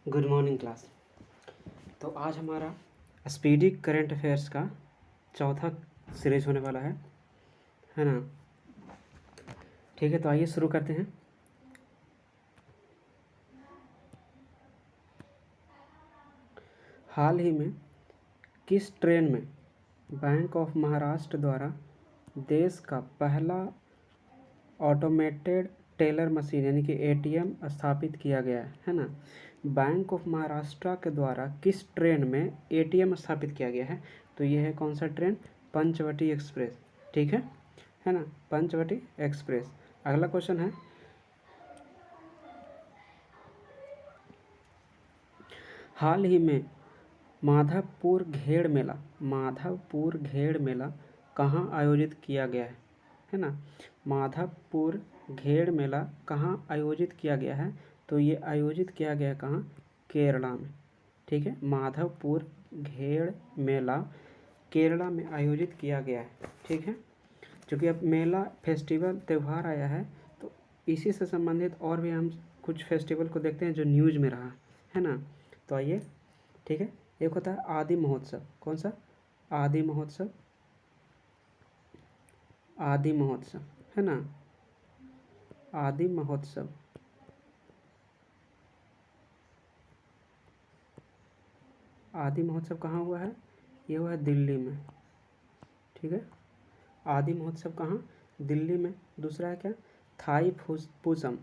Good morning class. तो आज हमारा स्पीडी करंट अफेयर्स का चौथा सीरीज होने वाला है ना। ठीक है, तो आइए शुरू करते हैं। हाल ही में किस ट्रेन में बैंक ऑफ महाराष्ट्र द्वारा देश का पहला ऑटोमेटेड टेलर मशीन यानी कि एटीएम स्थापित किया गया है ना। बैंक ऑफ महाराष्ट्र के द्वारा किस ट्रेन में एटीएम स्थापित किया गया है? तो ये है कौन सा ट्रेन? पंचवटी एक्सप्रेस। ठीक है ना, पंचवटी एक्सप्रेस। अगला क्वेश्चन है, हाल ही में माधवपुर घेड़ मेला कहाँ आयोजित किया गया है ना। माधवपुर घेड़ मेला कहाँ आयोजित किया गया है? तो ये आयोजित किया गया कहाँ? केरला में। ठीक है, माधवपुर घेड़ मेला केरला में आयोजित किया गया है। ठीक है, क्योंकि अब मेला फेस्टिवल त्यौहार आया है, तो इसी से संबंधित और भी हम कुछ फेस्टिवल को देखते हैं जो न्यूज़ में रहा है ना। तो आइए, ठीक है, एक होता है आदि महोत्सव। कौन सा? आदि महोत्सव। आदि महोत्सव है ना, आदि महोत्सव। आदि महोत्सव कहाँ हुआ है? ये हुआ है दिल्ली में। ठीक है, आदि महोत्सव कहाँ? दिल्ली में। दूसरा है क्या? Thaipusam.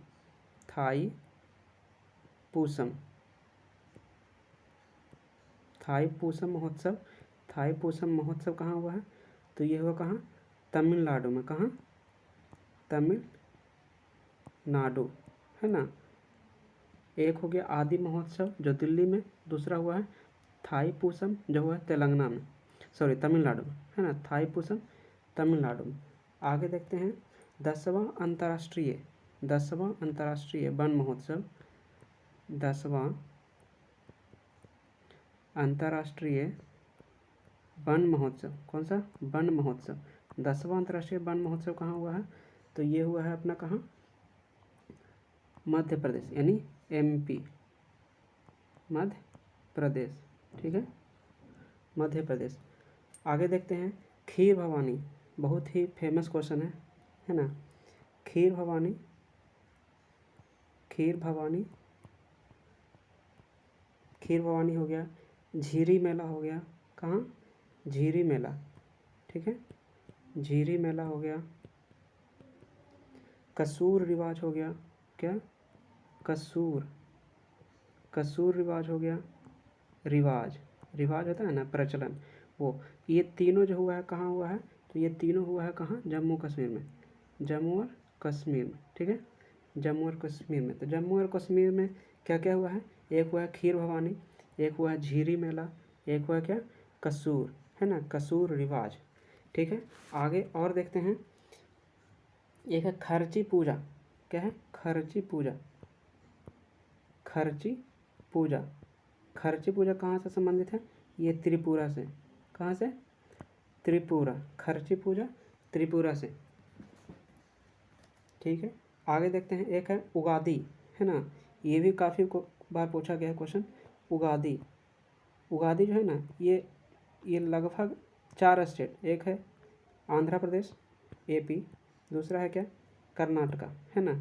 Thaipusam. Thaipusam महोत्सव। थाई पूसम महोत्सव कहाँ हुआ है? तो ये हुआ कहाँ? तमिलनाडु में। कहाँ? तमिलनाडु है ना। एक हो गया आदि महोत्सव जो दिल्ली में, दूसरा हुआ है थाई पूसम जो हुआ है तेलंगाना में, सॉरी तमिलनाडु में है ना। थाई पूसम तमिलनाडु में। आगे देखते हैं 10वां अंतर्राष्ट्रीय वन महोत्सव। 10वां अंतर्राष्ट्रीय वन महोत्सव। कौन सा? वन महोत्सव। 10वां अंतर्राष्ट्रीय वन महोत्सव कहाँ हुआ है? तो ये हुआ है अपना कहाँ? मध्य प्रदेश यानी एमपी, मध्य प्रदेश। ठीक है, मध्य प्रदेश। आगे देखते हैं खीर भवानी, बहुत ही फेमस क्वेश्चन है ना। खीर भवानी हो गया। झीरी मेला हो गया। कहाँ? झीरी मेला। ठीक है, झीरी मेला हो गया। कसूर रिवाज हो गया। क्या? कसूर रिवाज हो गया। रिवाज होता है ना, प्रचलन, वो। ये तीनों जो हुआ है कहाँ हुआ है? तो ये तीनों हुआ है कहाँ? जम्मू कश्मीर में। जम्मू और कश्मीर में। ठीक है, जम्मू और कश्मीर में। तो जम्मू और कश्मीर में क्या क्या हुआ है? एक हुआ है खीर भवानी, एक हुआ है झीरी मेला, एक हुआ क्या? कसूर है ना, कसूर रिवाज। ठीक है, आगे और देखते हैं। एक है खर्ची पूजा। क्या है? खर्ची पूजा। खर्ची पूजा कहाँ से संबंधित है? ये त्रिपुरा से। कहाँ से? त्रिपुरा। खर्ची पूजा त्रिपुरा से। ठीक है, आगे देखते हैं। एक है उगादी है ना, ये भी काफ़ी बार पूछा गया है क्वेश्चन। उगादी जो है ना, ये लगभग 4 स्टेट, एक है आंध्र प्रदेश एपी, दूसरा है क्या? कर्नाटका है ना,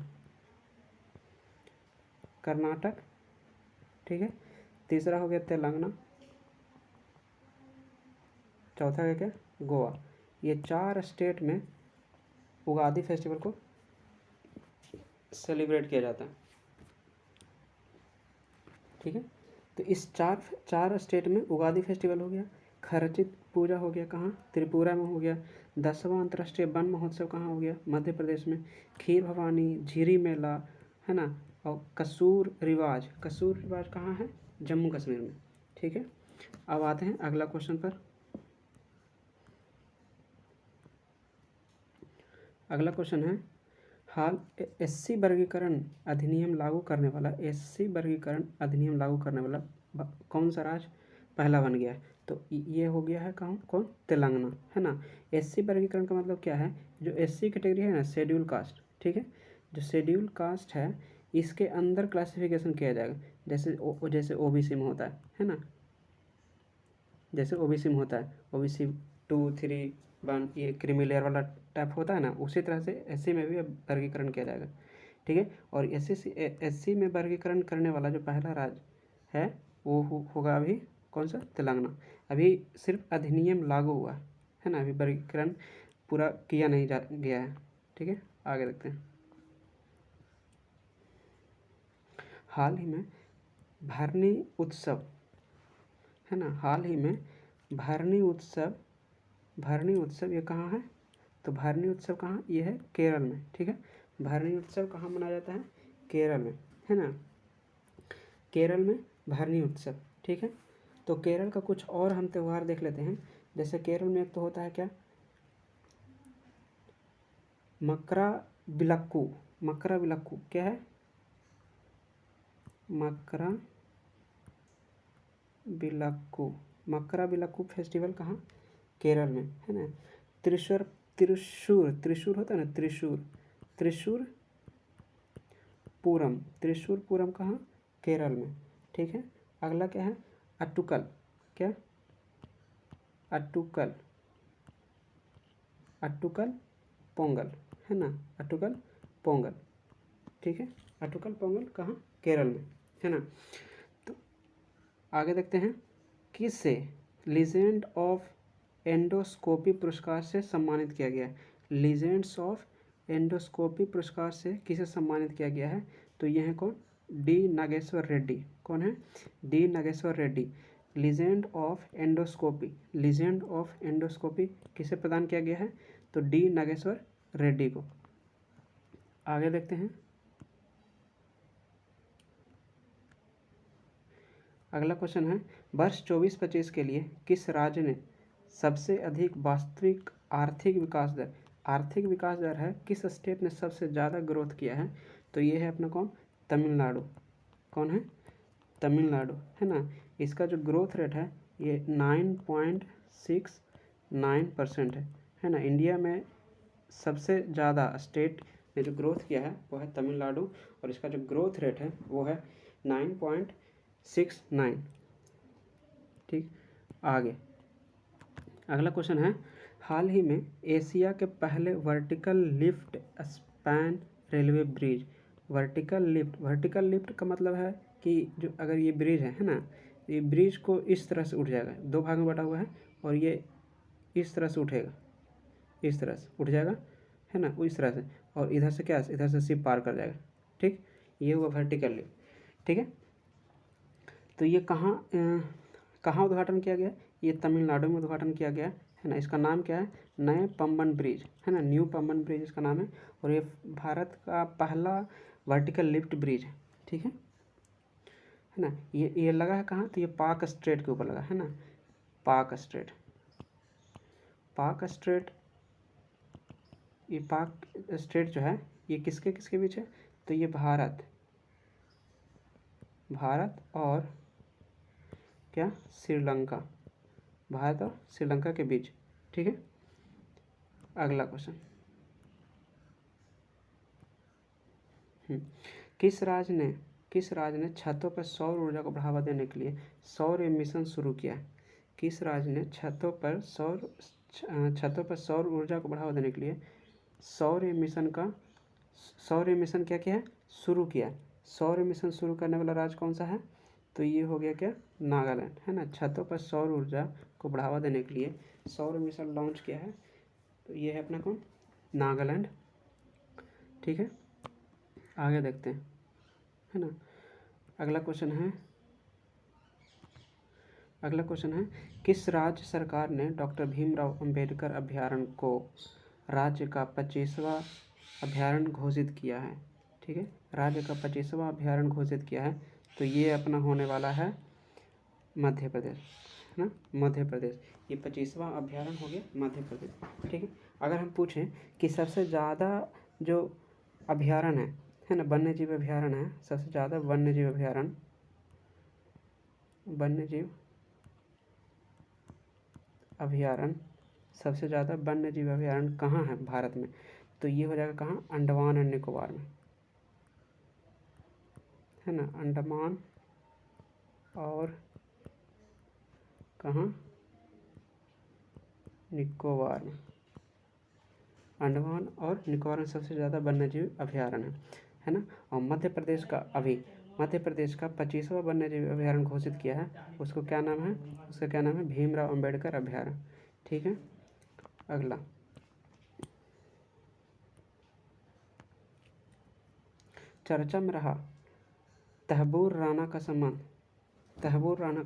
कर्नाटक। ठीक है, तीसरा हो गया तेलंगाना, चौथा है क्या? गोवा। ये 4 स्टेट में उगादी फेस्टिवल को सेलिब्रेट किया जाता है। ठीक है, तो इस चार स्टेट में उगादी फेस्टिवल हो गया। खर्चित पूजा हो गया कहाँ? त्रिपुरा में हो गया। 10वां अंतर्राष्ट्रीय वन महोत्सव कहाँ हो गया? मध्य प्रदेश में। खीर भवानी, झीरी मेला है ना, और कसूर रिवाज कहाँ है? जम्मू कश्मीर में। ठीक है, अब आते हैं अगला क्वेश्चन पर। अगला क्वेश्चन है, हाल एससी वर्गीकरण अधिनियम लागू करने वाला कौन सा राज्य पहला बन गया है? तो ये हो गया है कौन? तेलंगाना है ना। एससी वर्गीकरण का मतलब क्या है? जो एससी कैटेगरी है ना, शेड्यूल कास्ट। ठीक है, जो शेड्यूल कास्ट है इसके अंदर क्लासिफिकेशन किया जाएगा, जैसे ओबीसी में होता है ना, जैसे ओबीसी में होता है, ओबीसी 2, 3, 1 ये क्रीमी लेयर वाला टाइप होता है ना, उसी तरह से एससी में भी वर्गीकरण किया जाएगा। ठीक है, और एससी में वर्गीकरण करने वाला जो पहला राज्य है वो होगा अभी कौन सा, तेलंगाना। अभी सिर्फ अधिनियम लागू हुआ है ना, अभी वर्गीकरण पूरा किया नहीं गया है। ठीक है, आगे देखते हैं। हाल ही में भरनी उत्सव है ना, हाल ही में भरनी उत्सव ये कहाँ है, तो भरनी उत्सव कहाँ, ये है केरल में। ठीक है, भरनी उत्सव कहाँ मनाया जाता है, केरल में, है ना, केरल में भरनी उत्सव। ठीक है, तो केरल का कुछ और हम त्यौहार देख लेते हैं। जैसे केरल में एक तो होता है क्या, मकराविलक्कू। मकराविलक्कू क्या है, मकराविलक्कू फेस्टिवल कहाँ, केरल में, है ना। त्रिशूर होता है ना, त्रिशूर पूरम कहाँ, केरल में। ठीक है, अगला क्या है, अट्टुकल। क्या, अट्टुकल पोंगल, है ना, अट्टुकल पोंगल। ठीक है, अट्टुकल पोंगल कहाँ, केरल में, है ना। तो आगे देखते हैं, किससे लीजेंड ऑफ एंडोस्कोपी पुरस्कार से सम्मानित किया गया है। लीजेंड्स ऑफ एंडोस्कोपी पुरस्कार से किसे सम्मानित किया गया है, तो ये है कौन, डी नागेश्वर रेड्डी। कौन है, D Nageshwar Reddy. Legend of endoscopy किसे प्रदान किया गया है, तो डी नागेश्वर रेड्डी को। आगे देखते हैं, अगला क्वेश्चन है, वर्ष 24-25 के लिए किस राज्य ने सबसे अधिक वास्तविक आर्थिक विकास दर है, किस स्टेट ने सबसे ज़्यादा ग्रोथ किया है, तो ये है अपना कौन, तमिलनाडु। कौन है, तमिलनाडु, है ना। इसका जो ग्रोथ रेट है ये 9.69% है ना। इंडिया में सबसे ज़्यादा स्टेट ने जो ग्रोथ किया है वो है तमिलनाडु, और इसका जो ग्रोथ रेट है वो है 9.69। ठीक, आगे अगला क्वेश्चन है, हाल ही में एशिया के पहले vertical lift span railway bridge. Vertical lift का मतलब है कि जो अगर ये ब्रिज है ना, ये ब्रिज को इस तरह से उठ जाएगा, 2 भाग में बटा हुआ है, और ये इस तरह से उठेगा, इस तरह से उठ जाएगा, है ना, वो इस तरह से, और इधर से क्या, इधर से शिप पार कर जाएगा। ठीक, ये हुआ वर्टिकल लिफ्ट। ठीक है, तो ये कहाँ उद्घाटन किया गया, ये तमिलनाडु में उद्घाटन किया गया है ना। इसका नाम क्या है, नए पम्बन ब्रिज, है ना, न्यू पम्बन ब्रिज इसका नाम है, और ये भारत का पहला वर्टिकल लिफ्ट ब्रिज है। ठीक है ना। ये लगा है कहाँ, तो ये पाक स्ट्रेट के ऊपर लगा है ना, पाक स्ट्रेट, ये पाक स्ट्रेट जो है ये किसके बीच है, तो ये भारत और क्या, श्रीलंका, भारत और श्रीलंका के बीच। ठीक है, अगला क्वेश्चन, किस राज्य ने छतों पर सौर ऊर्जा को बढ़ावा देने के लिए सौर मिशन शुरू किया है। किस राज्य ने छतों पर सौर ऊर्जा को बढ़ावा देने के लिए सौर मिशन क्या है, शुरू किया। सौर मिशन शुरू करने वाला राज्य कौन सा है, तो ये हो गया क्या, नागालैंड, है ना। छतों पर सौर ऊर्जा को बढ़ावा देने के लिए सौर मिशन लॉन्च किया है, तो ये है अपना कौन, नागालैंड। ठीक है, आगे देखते हैं, है ना। अगला क्वेश्चन है, किस राज्य सरकार ने डॉक्टर भीमराव अंबेडकर अभयारण्य को राज्य का 25वां अभयारण्य घोषित किया है। ठीक है, राज्य का 25वां अभयारण्य घोषित किया है, तो ये अपना होने वाला है मध्य प्रदेश, है ना, मध्य प्रदेश। ये 25वां अभयारण्य हो गया मध्य प्रदेश। ठीक है, अगर हम पूछें कि सबसे ज़्यादा जो अभयारण्य है ना, वन्य जीव अभयारण्य है, सबसे ज़्यादा वन्य जीव अभयारण्य सबसे ज़्यादा वन्य जीव अभयारण्य कहाँ है भारत में, तो ये हो जाएगा कहाँ, अंडमान और निकोबार में। है ना, अंडमान और कहाँ, निकोबार में। अंडमान और निकोबार में सबसे ज़्यादा वन्यजीव अभयारण्य है ना। और मध्य प्रदेश का 25वां वन्यजीव अभयारण्य घोषित किया है, उसको क्या नाम है, उसका क्या नाम है, भीमराव अंबेडकर अभयारण्य। ठीक है, अगला चर्चा में रहा तहबूर राणा का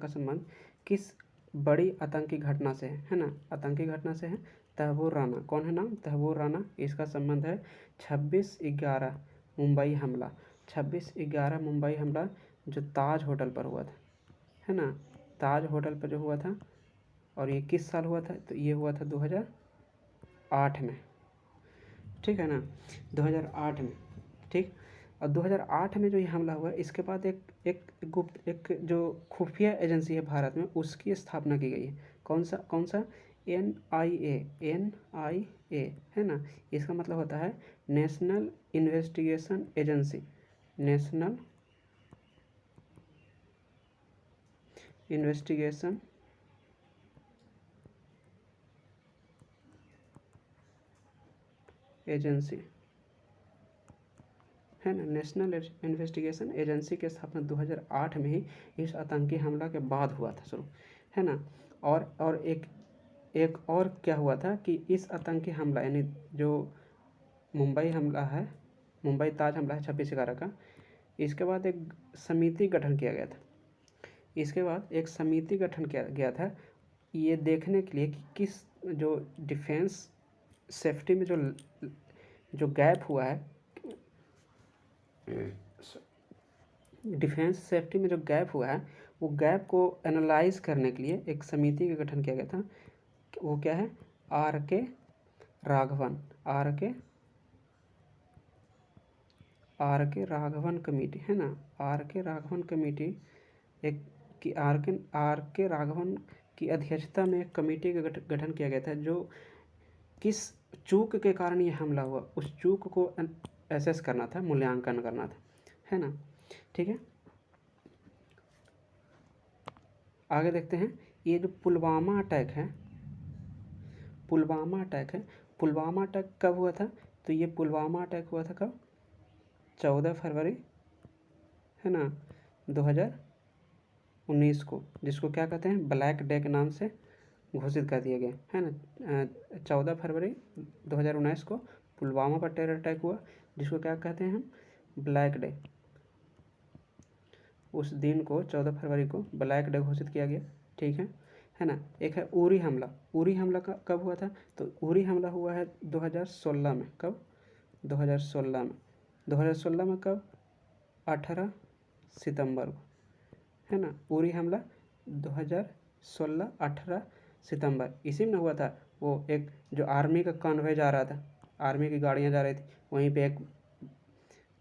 संबंध किस बड़ी आतंकी घटना से है ना, आतंकी घटना से है। तहबूर राणा कौन है नाम, तहबूर राणा, इसका संबंध है 26/11 मुंबई हमला, 26/11 मुंबई हमला जो ताज होटल पर हुआ था, है ना, ताज होटल पर जो हुआ था। और ये किस साल हुआ था, तो ये हुआ था 2008 में, ठीक है ना, 2008 में। ठीक, और 2008 में जो ये हमला हुआ, इसके बाद एक जो खुफिया एजेंसी है भारत में, उसकी स्थापना की गई है। कौन सा NIA है ना, इसका मतलब होता है national investigation agency, national investigation agency है ना, नेशनल इन्वेस्टिगेशन एजेंसी की स्थापना 2008 में ही इस आतंकी हमला के बाद हुआ था शुरू, है ना। और एक और क्या हुआ था कि इस आतंकी हमला यानी जो मुंबई हमला है, मुंबई ताज हमला है 26/11 का, इसके बाद एक समिति गठन किया गया था, इसके बाद एक समिति गठन किया गया था ये देखने के लिए कि किस जो डिफेंस सेफ्टी में जो गैप हुआ है, डिफेंस सेफ्टी में जो गैप हुआ है, वो गैप को एनालाइज करने के लिए एक समिति का गठन किया गया था। वो क्या है, R.K. राघवन कमेटी है ना, R.K. राघवन कमेटी एक कि R.K. राघवन की अध्यक्षता में एक कमेटी का गठन किया गया था जो किस चूक के कारण ये हमला हुआ उस चूक को एसेस करना था, मूल्यांकन करना था, है ना। ठीक है, आगे देखते हैं। ये जो पुलवामा अटैक है, पुलवामा अटैक कब हुआ था, तो ये पुलवामा अटैक हुआ था कब, 14 फरवरी है ना 2019 को, जिसको क्या कहते हैं, ब्लैक डे के नाम से घोषित कर दिया गया है ना। 14 फरवरी 2019 को पुलवामा पर टेरर अटैक हुआ, जिसको क्या कहते हैं हम, ब्लैक डे। उस दिन को 14 फरवरी को ब्लैक डे घोषित किया गया, ठीक है ना। एक है उरी हमला, कब हुआ था, तो उरी हमला हुआ है 2016 में, कब, 2016 में कब, 18 सितंबर को, है ना। उरी हमला 2016 18 सितंबर, इसी में हुआ था। वो एक जो आर्मी का कॉन्वॉय जा रहा था, आर्मी की गाड़ियाँ जा रही थी, वहीं पे एक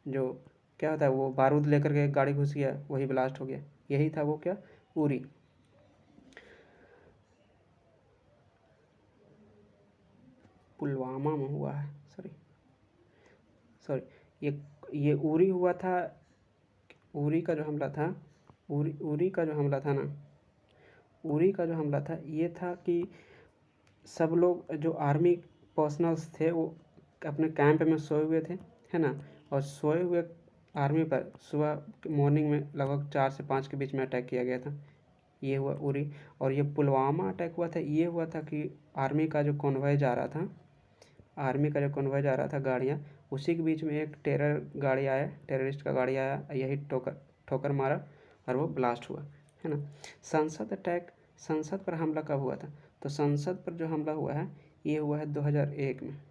जो क्या होता है वो बारूद लेकर के एक गाड़ी घुस गया, वही ब्लास्ट हो गया, यही था वो क्या, उरी। पुलवामा में हुआ है, सॉरी ये उरी हुआ था। उरी का जो हमला था, उरी का जो हमला था ना, उरी का जो हमला था ये था कि सब लोग जो आर्मी पर्सनल्स थे वो अपने कैंप में सोए हुए थे, है ना। और सोए हुए आर्मी पर सुबह मॉर्निंग में लगभग 4 से 5 के बीच में अटैक किया गया था, ये हुआ उरी। और ये पुलवामा अटैक हुआ था, ये हुआ था कि आर्मी का जो कॉन्वॉय जा रहा था, गाड़ियाँ, उसी के बीच में एक गाड़ी आया, टेररिस्ट का गाड़ी आया, यही ठोकर मारा और वो ब्लास्ट हुआ, है ना। संसद पर हमला कब हुआ था, तो संसद पर जो हमला हुआ है ये हुआ है 2001 में,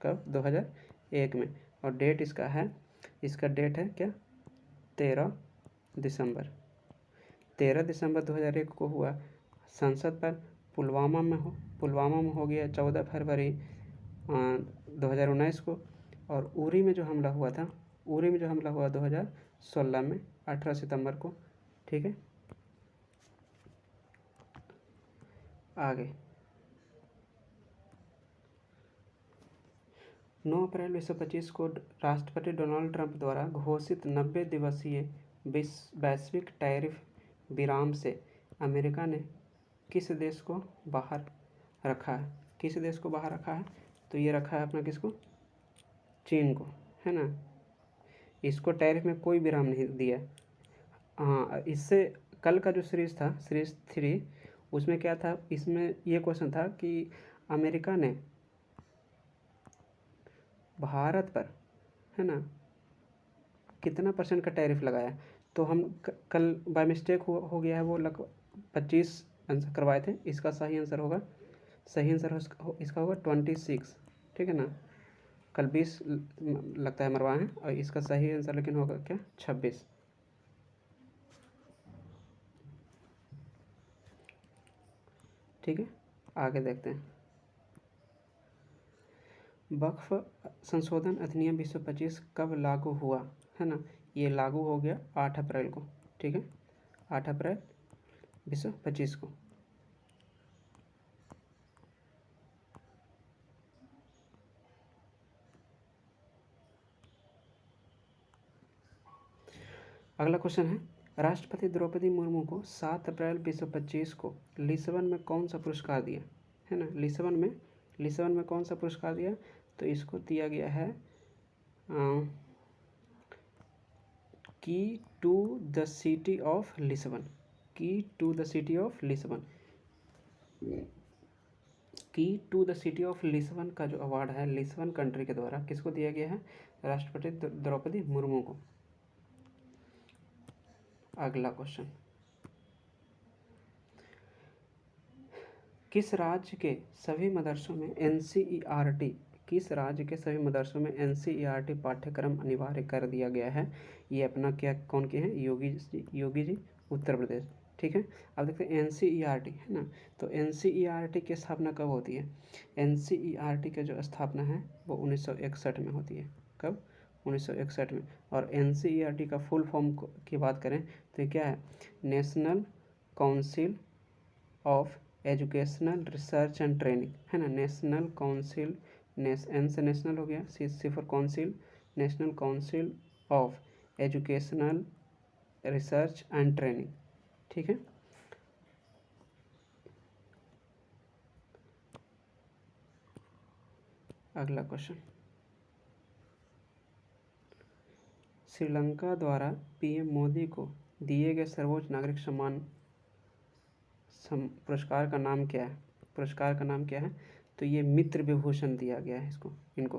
कब, 2001 में। और डेट इसका डेट है क्या, 13 दिसंबर 2001 को हुआ संसद पर। पुलवामा में हो गया 14 फरवरी 2019 को। और उरी में जो हमला हुआ 2016 में 18 सितंबर को, ठीक है। आगे 9 अप्रैल 2025 को राष्ट्रपति डोनाल्ड ट्रंप द्वारा घोषित 90 दिवसीय वैश्विक टैरिफ विराम से अमेरिका ने किस देश को बाहर रखा है? किस देश को बाहर रखा है? तो ये रखा है अपना किसको? चीन को, है ना। इसको टैरिफ में कोई विराम नहीं दिया। हाँ, इससे कल का जो सीरीज था, सीरीज 3, उसमें क्या था, इसमें ये क्वेश्चन था कि अमेरिका ने भारत पर, है ना, कितना % का टैरिफ लगाया। तो हम कल बाय मिस्टेक हो गया है वो, लगभग 25 आंसर करवाए थे। इसका सही आंसर इसका होगा 26, ठीक है ना। कल 20 लगता है मरवाए हैं, और इसका सही आंसर लेकिन होगा क्या? 26। ठीक है, आगे देखते हैं। वक्फ संशोधन अधिनियम 2025 कब लागू हुआ, है ना। ये लागू हो गया 8 अप्रैल को, ठीक है, 8 अप्रैल 2025 को। अगला क्वेश्चन है, राष्ट्रपति द्रौपदी मुर्मू को 7 अप्रैल 2025 को लिस्बन में कौन सा पुरस्कार दिया, है ना। लिस्बन में कौन सा पुरस्कार दिया? तो इसको दिया गया है key to the city of Lisbon. Key to the city of Lisbon. Key to the city of Lisbon का जो अवार्ड है लिस्बन कंट्री के द्वारा किसको दिया गया है? राष्ट्रपति द्रौपदी मुर्मू को। अगला क्वेश्चन, किस राज्य के सभी मदरसों में एनसीईआरटी पाठ्यक्रम अनिवार्य कर दिया गया है? ये अपना क्या, कौन के हैं? योगी जी, उत्तर प्रदेश। ठीक है, अब देखते हैं एनसीईआरटी, है ना। तो एनसीईआरटी की स्थापना कब होती है? एनसीईआरटी की जो स्थापना है वो 1961 में होती है। कब? 1961 में। और एनसीईआरटी का फुल फॉर्म की बात करें तो ये क्या है? National council of educational research and training, है ना। नेशनल काउंसिल, एन से नेशनल हो गया, C for council, national council of educational research and training, ठीक है। अगला क्वेश्चन, श्रीलंका द्वारा पीएम मोदी को दिए गए सर्वोच्च नागरिक सम्मान पुरस्कार का नाम क्या है? पुरस्कार का नाम क्या है? तो ये मित्र विभूषण दिया गया है इनको,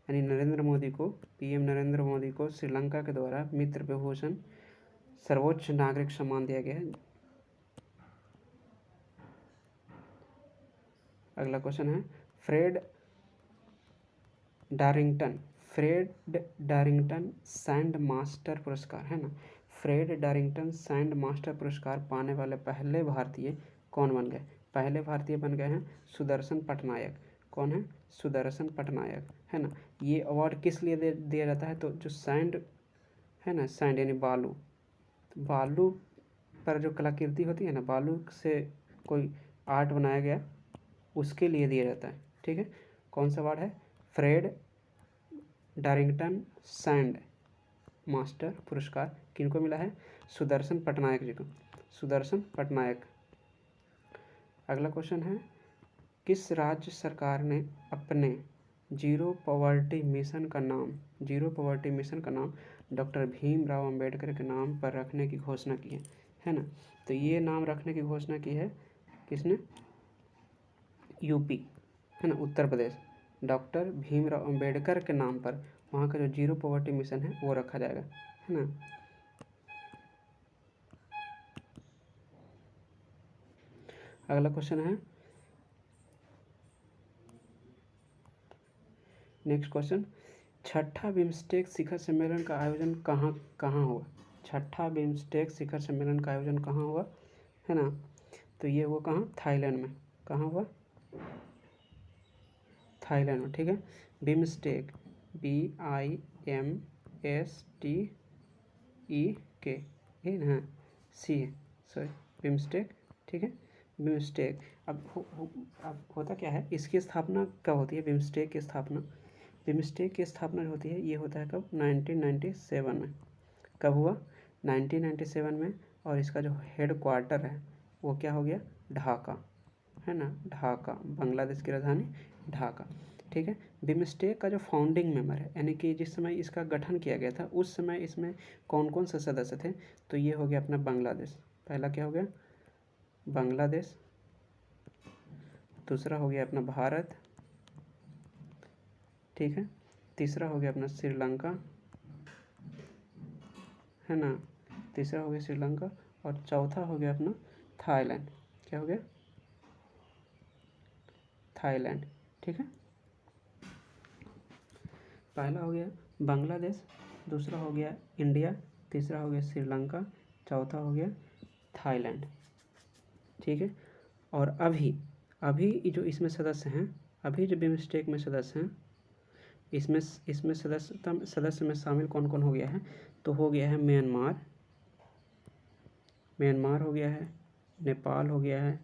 यानी नरेंद्र मोदी को, पीएम नरेंद्र मोदी को श्रीलंका के द्वारा मित्र विभूषण सर्वोच्च नागरिक सम्मान दिया गया है। अगला क्वेश्चन है, फ्रेड डारिंगटन सैंड मास्टर पुरस्कार, है ना। फ्रेड डारिंगटन सैंड मास्टर पुरस्कार पाने वाले पहले भारतीय कौन बन गए? पहले भारतीय बन गए हैं सुदर्शन पटनायक। कौन है? सुदर्शन पटनायक, है ना। ये अवार्ड किस लिए दिया जाता है? तो जो सैंड है ना, सैंड यानी बालू, बालू पर जो कलाकृति होती है ना, बालू से कोई आर्ट बनाया गया, उसके लिए दिया जाता है, ठीक है। कौन सा अवार्ड है? फ्रेड डारिंगटन सैंड मास्टर पुरस्कार किनको मिला है? सुदर्शन पटनायक जी को, सुदर्शन पटनायक। अगला क्वेश्चन है, किस राज्य सरकार ने अपने जीरो पॉवर्टी मिशन का नाम डॉक्टर भीमराव अंबेडकर के नाम पर रखने की घोषणा की है ना। तो ये नाम रखने की घोषणा की है किसने? यूपी, है ना, उत्तर प्रदेश। डॉक्टर भीमराव अंबेडकर के नाम पर वहाँ का जो जीरो पॉवर्टी मिशन है वो रखा जाएगा, है ना। अगला क्वेश्चन है, नेक्स्ट क्वेश्चन, छठा बिम्स्टेक शिखर सम्मेलन का आयोजन कहाँ हुआ? छठा बिम्स्टेक शिखर सम्मेलन का आयोजन कहाँ हुआ, है ना। तो ये हुआ कहाँ? थाईलैंड में। कहाँ हुआ? थाईलैंड में, ठीक है। बिम्स्टेक, BIMSTEK, यही ना, सी है, सॉरी, बिम्स्टेक, ठीक है, बिम्स्टेक। अब होता क्या है, इसकी स्थापना कब होती है? बिम्स्टेक की स्थापना जो होती है ये होता है कब? 1997 में। कब हुआ? 1997 में, और इसका जो हेड क्वार्टर है वो क्या हो गया, ढाका, है ना, ढाका, बांग्लादेश की राजधानी ढाका। ठीक है। बिमस्टेक का जो फाउंडिंग मेंबर है, यानी कि जिस समय इसका गठन किया गया था उस समय इसमें कौन कौन से सदस्य थे, तो ये हो गया अपना बांग्लादेश, पहला क्या हो गया, बांग्लादेश, दूसरा हो गया अपना भारत, ठीक है, तीसरा हो गया अपना श्रीलंका, है ना, तीसरा हो गया श्रीलंका, और चौथा हो गया अपना थाईलैंड, क्या हो गया, थाईलैंड। ठीक है, पहला हो गया बांग्लादेश, दूसरा हो गया इंडिया, तीसरा हो गया श्रीलंका, चौथा हो गया थाईलैंड। ठीक है। और अभी अभी जो इसमें सदस्य हैं, अभी जो बिमस्टेक में सदस्य हैं, इसमें सदस्य में शामिल कौन कौन हो गया है, तो हो गया है म्यांमार हो गया है, नेपाल हो गया है,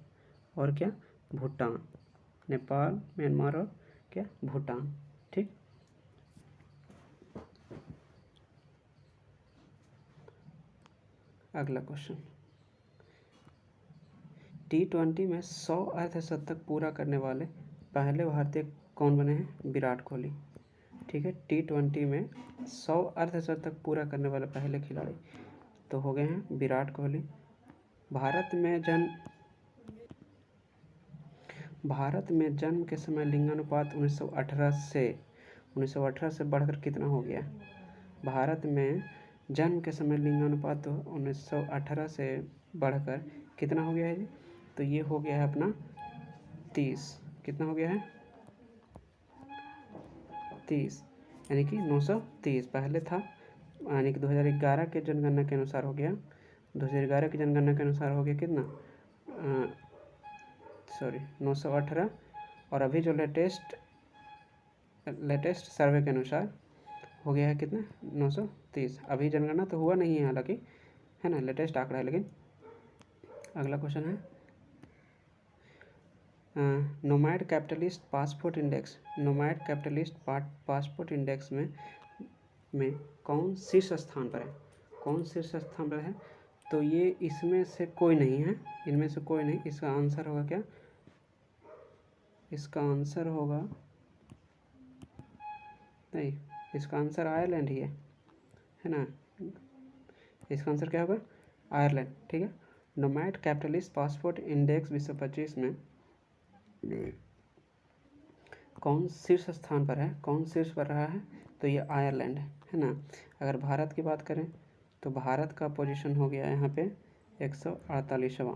और क्या, भूटान, नेपाल, म्यांमार और क्या, भूटान। ठीक। अगला क्वेश्चन, T20 में 100 अर्धशतक पूरा करने वाले पहले भारतीय कौन बने हैं, विराट कोहली। ठीक है। T20 में 100 अर्धशतक पूरा करने वाले पहले खिलाड़ी तो हो गए हैं विराट कोहली। भारत में जन्म के समय लिंगानुपात 1918 से बढ़कर कितना हो गया, भारत में जन्म के समय लिंगानुपात 1918 से बढ़कर कितना हो गया है जी, तो ये हो गया है अपना 30, कितना हो गया है, 30, यानी कि 930 पहले था, यानी कि 2011 के जनगणना के अनुसार हो गया, 2011 की जनगणना के अनुसार हो गया कितना, 918, और अभी जो लेटेस्ट सर्वे के अनुसार हो गया है कितना, 930। अभी जनगणना तो हुआ नहीं है हालांकि, है ना, लेटेस्ट आंकड़ा है। लेकिन अगला क्वेश्चन है, nomad capitalist passport index, nomad capitalist passport index में कौन शीर्ष स्थान पर है, कौन शीर्ष स्थान पर है, तो ये इसमें से कोई नहीं है, इनमें से कोई नहीं, इसका आंसर होगा क्या, इसका आंसर होगा, नहीं, इसका आंसर आयरलैंड ही है ना, इसका आंसर क्या होगा, आयरलैंड। ठीक है। नोमैड कैपिटलिस्ट पासपोर्ट इंडेक्स 2025 में कौन शीर्ष स्थान पर है, कौन शीर्ष पर रहा है, तो ये आयरलैंड है ना। अगर भारत की बात करें तो भारत का पोजीशन हो गया यहाँ पे 148वां,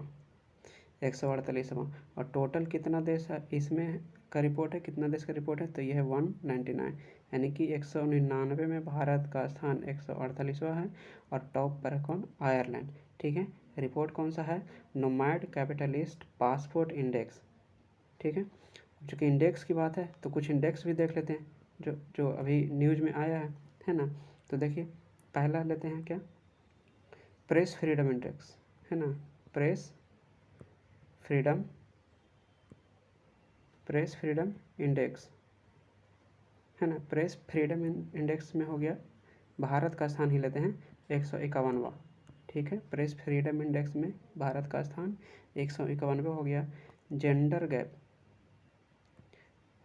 और टोटल कितना देश है इसमें का रिपोर्ट है, कितना देश का रिपोर्ट है, तो यह है 199, यानी कि 199 में भारत का स्थान 148वां है, और टॉप पर है कौन, आयरलैंड। ठीक है। रिपोर्ट कौन सा है, नोमैड कैपिटलिस्ट पासपोर्ट इंडेक्स। ठीक है। चूँकि इंडेक्स की बात है तो कुछ इंडेक्स भी देख लेते हैं जो अभी न्यूज़ में आया है ना। तो देखिए, पहला लेते हैं क्या, प्रेस फ्रीडम इंडेक्स, है ना, प्रेस फ्रीडम इंडेक्स, है ना। प्रेस फ्रीडम इंडेक्स में हो गया, भारत का स्थान ही लेते हैं 151वां। ठीक है। प्रेस फ्रीडम इंडेक्स में भारत का स्थान 151वां हो गया। जेंडर गैप,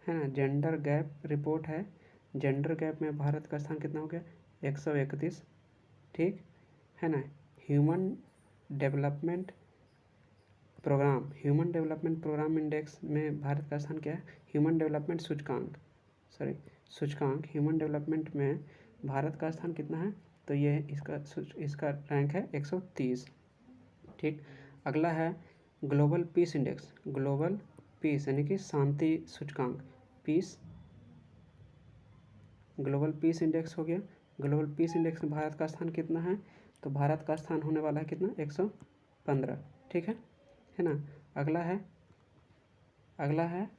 है ना, जेंडर गैप रिपोर्ट है, जेंडर गैप में भारत का स्थान कितना हो गया, 131। ठीक है ना। ह्यूमन डेवलपमेंट प्रोग्राम इंडेक्स में भारत का स्थान क्या है, ह्यूमन डेवलपमेंट सूचकांक ह्यूमन डेवलपमेंट में भारत का स्थान कितना है, तो ये इसका रैंक है 130। ठीक। अगला है global peace index, global piece यानी कि शांति सूचकांक, ग्लोबल पीस इंडेक्स हो गया। ग्लोबल पीस इंडेक्स में भारत का स्थान कितना है, तो भारत का स्थान होने वाला है कितना, 115। ठीक है ना। अगला है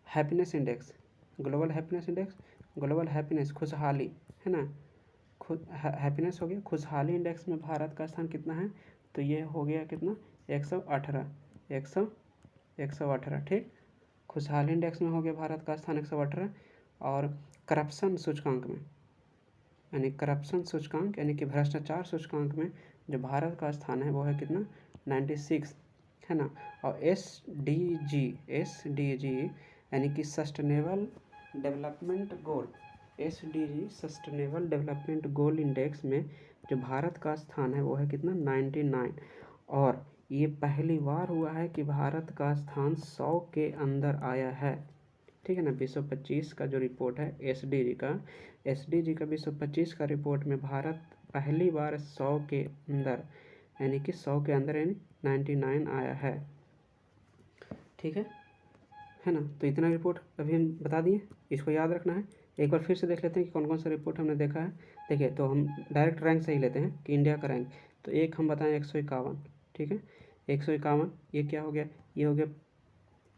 हैप्पीनेस इंडेक्स, ग्लोबल हैप्पीनेस खुशहाली, है ना, हैप्पीनेस हो गया। खुशहाली इंडेक्स में भारत का स्थान कितना है, तो ये हो गया कितना, 118। ठीक। खुशहाली इंडेक्स में हो गया भारत का स्थान 118। और करप्शन सूचकांक में यानी करप्शन सूचकांक यानी कि भ्रष्टाचार सूचकांक में जो भारत का स्थान है वो है कितना 96 है ना। और SDG यानी कि sustainable development goal SDG sustainable development goal index में जो भारत का स्थान है वो है कितना 99। और ये पहली बार हुआ है कि भारत का स्थान 100 के अंदर आया है, ठीक है ना। 2025 का जो रिपोर्ट है SDG का 2025 का रिपोर्ट में भारत पहली बार 100 के अंदर यानी कि 100 के अंदर यानी 99 आया है, ठीक है ना। तो इतना रिपोर्ट अभी हम बता दिए, इसको याद रखना है। एक बार फिर से देख लेते हैं कि कौन कौन सा रिपोर्ट हमने देखा है। देखिए, तो हम डायरेक्ट रैंक से ही लेते हैं कि इंडिया का रैंक। तो एक हम बताएं 151, ठीक है। 151 ये क्या हो गया, ये हो गया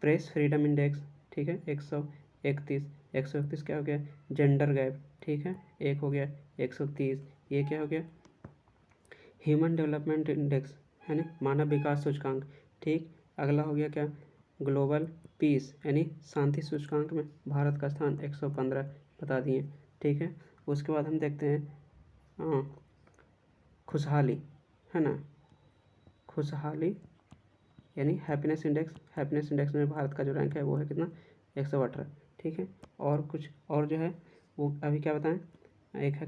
प्रेस फ्रीडम इंडेक्स, ठीक है। 131 क्या हो गया, जेंडर गैप, ठीक है। एक हो गया 130, ये क्या हो गया, ह्यूमन डेवलपमेंट इंडेक्स है ना, मानव विकास सूचकांक, ठीक। अगला हो गया क्या, ग्लोबल पीस यानी शांति सूचकांक में भारत का स्थान 115 बता दिए, ठीक है। उसके बाद हम देखते हैं खुशहाली, है ना, खुशहाली यानी हैप्पीनेस इंडेक्स में भारत का जो रैंक है वो है कितना 118, ठीक है। और कुछ और जो है वो अभी क्या बताएं, एक है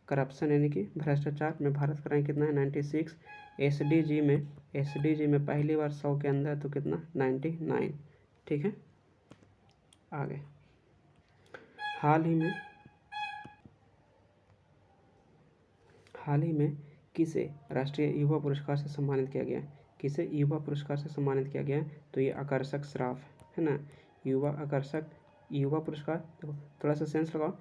करप्शन यानी कि भ्रष्टाचार में भारत का रैंक कितना है 96। SDG में पहली बार 100 के अंदर तो कितना 99, ठीक है। आगे हाल ही में किसे राष्ट्रीय युवा पुरस्कार से सम्मानित किया गया, किसे युवा पुरस्कार से सम्मानित किया गया, तो ये आकर्षक श्राफ है ना, युवा पुरस्कार। तो थोड़ा सा सेंस लगाओ,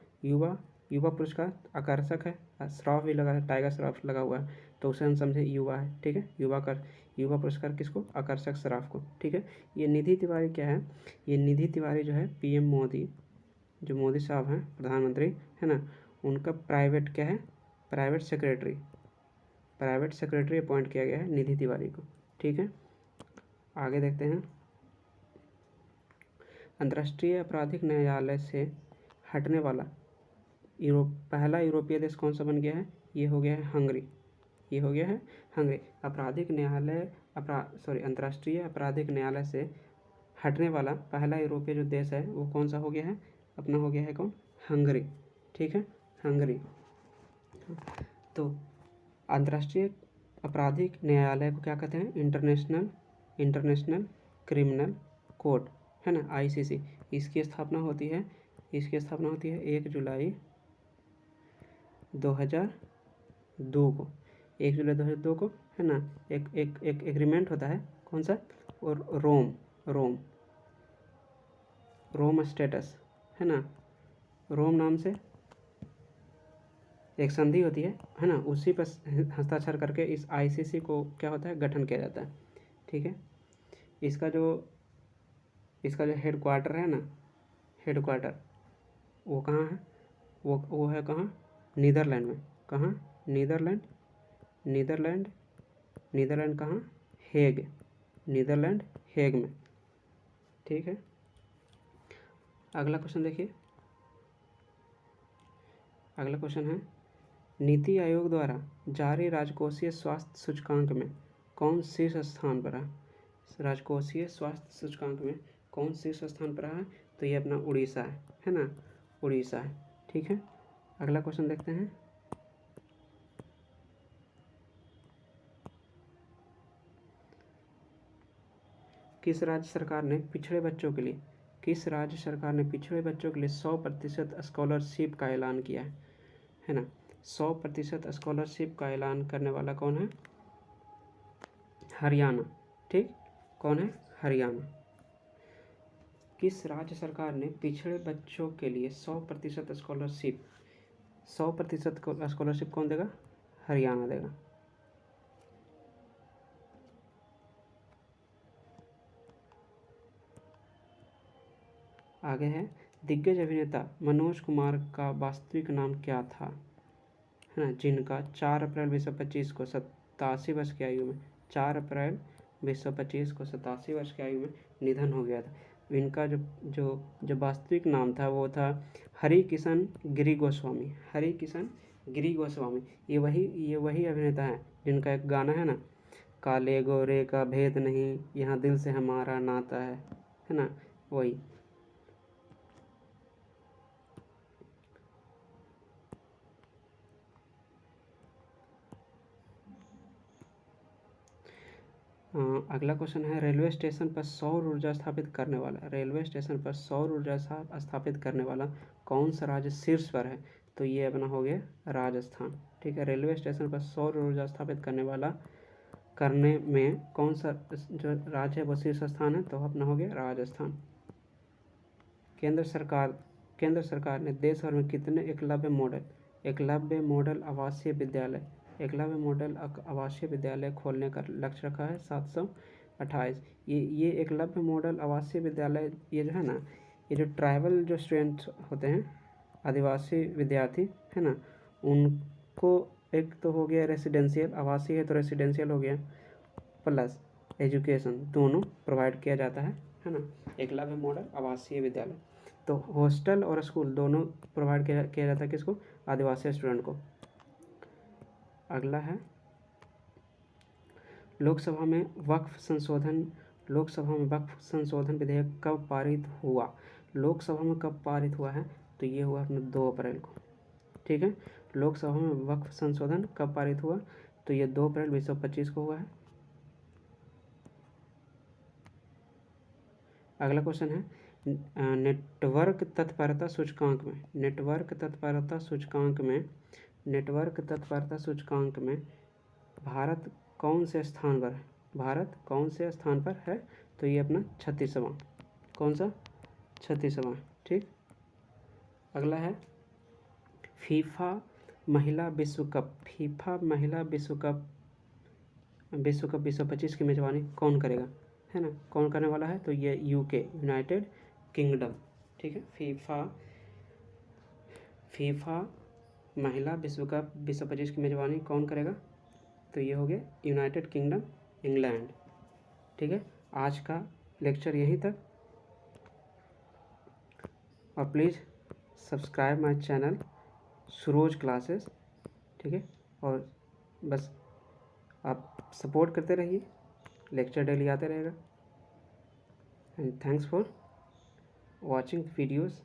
युवा पुरस्कार आकर्षक है, श्राफ भी लगा है, टाइगर श्राफ लगा हुआ है, तो उसे हम समझे युवा है, ठीक है। युवा पुरस्कार किसको, आकर्षक श्राफ को, ठीक है। ये निधि तिवारी क्या है, ये निधि तिवारी जो है PM मोदी, जो मोदी साहब हैं प्रधानमंत्री, है ना, उनका प्राइवेट क्या है, प्राइवेट सेक्रेटरी अपॉइंट किया गया है निधि तिवारी को, ठीक है। आगे देखते हैं, अंतर्राष्ट्रीय आपराधिक न्यायालय से हटने वाला पहला यूरोपीय देश कौन सा बन गया है, ये हो गया है हंगरी, अंतर्राष्ट्रीय आपराधिक न्यायालय से हटने वाला पहला यूरोपीय जो देश है वो कौन सा हो गया है, अपना हो गया है कौन, हंगरी, ठीक है, हंगरी। तो अंतर्राष्ट्रीय आपराधिक न्यायालय को क्या कहते हैं, इंटरनेशनल क्रिमिनल कोर्ट, है ना, ICC। इसकी स्थापना होती है 1 जुलाई 2002 को, 1 जुलाई 2002 को, है ना। एक एग्रीमेंट होता है कौन सा, और रोम स्टेटस, है ना, रोम नाम से एक संधि होती है ना, उसी पर हस्ताक्षर करके इस ICC को क्या होता है, गठन किया जाता है, ठीक है। इसका जो हेडक्वार्टर है ना, वो कहाँ है, वो है कहाँ, नीदरलैंड में, कहाँ, नीदरलैंड कहाँ, नीदरलैंड हेग में, ठीक है। अगला क्वेश्चन देखिए, अगला क्वेश्चन है, नीति आयोग द्वारा जारी राजकोषीय स्वास्थ्य सूचकांक में कौन शीर्ष स्थान पर है, राजकोषीय स्वास्थ्य सूचकांक में कौन शीर्ष स्थान पर है, तो ये अपना उड़ीसा है ना, उड़ीसा है, ठीक है। अगला क्वेश्चन देखते हैं, किस राज्य सरकार ने पिछड़े बच्चों के लिए 100% स्कॉलरशिप का ऐलान किया है ना। 100% स्कॉलरशिप का ऐलान करने वाला कौन है, हरियाणा, ठीक, कौन है, हरियाणा। किस राज्य सरकार ने पिछड़े बच्चों के लिए 100% स्कॉलरशिप कौन देगा, हरियाणा देगा। आगे है, दिग्गज अभिनेता मनोज कुमार का वास्तविक नाम क्या था, है ना, जिनका 4 अप्रैल 2025 को 87 वर्ष की आयु में 4 अप्रैल 2025 को 87 वर्ष की आयु में निधन हो गया था। इनका जो जो जो वास्तविक नाम था वो था हरि किशन गिरी गोस्वामी, हरि किशन गिरी गोस्वामी। ये वही अभिनेता है जिनका एक गाना है ना, काले गोरे का भेद नहीं, यहाँ दिल से हमारा नाता है ना, वही। अगला क्वेश्चन है, रेलवे स्टेशन पर सौर ऊर्जा स्थापित करने वाला, रेलवे स्टेशन पर सौर ऊर्जा स्थापित करने वाला कौन सा राज्य शीर्ष पर है? तो ये अपना हो गया राजस्थान। ठीक है, रेलवे स्टेशन पर सौर ऊर्जा स्थापित करने में कौन सा जो राज्य है वो शीर्ष स्थान है? तो अपना हो गया राजस्थान। केंद्र सरकार ने देश भर में कितने एकलव्य मॉडल आवासीय विद्यालय खोलने का लक्ष्य रखा है? 728। ये एकलव्य मॉडल आवासीय विद्यालय, ये जो है ना, ये जो ट्राइबल जो स्टूडेंट्स होते हैं, आदिवासी विद्यार्थी है ना, उनको एक तो हो गया रेसिडेंशियल, आवासीय है तो रेसिडेंशियल हो गया, प्लस एजुकेशन दोनों प्रोवाइड किया जाता है ना। एकलव्य मॉडल आवासीय विद्यालय, तो हॉस्टल और स्कूल दोनों प्रोवाइड किया जाता है किसको? आदिवासी स्टूडेंट को। अगला है, लोकसभा में वक्फ संशोधन विधेयक कब पारित हुआ? लोकसभा में कब पारित हुआ है? तो ये हुआ अपने 2 अप्रैल को। ठीक है, लोकसभा में वक्फ संशोधन कब पारित हुआ? तो ये 2 अप्रैल 2025 को हुआ है। अगला क्वेश्चन है, नेटवर्क तत्परता सूचकांक में भारत कौन से स्थान पर है? तो ये अपना 36वां, कौन सा? 36वां। ठीक, अगला है, फीफा महिला विश्व कप 2025 की मेजबानी कौन करेगा, है ना, कौन करने वाला है? तो ये यूके, यूनाइटेड किंगडम। ठीक है, फीफा महिला विश्व कप 2025 की मेजबानी कौन करेगा? तो ये हो गया यूनाइटेड किंगडम, इंग्लैंड। ठीक है, आज का लेक्चर यहीं तक, और please subscribe my channel Suroj classes. ठीक है, और बस आप सपोर्ट करते रहिए, लेक्चर डेली आते रहेगा। And thanks for watching videos.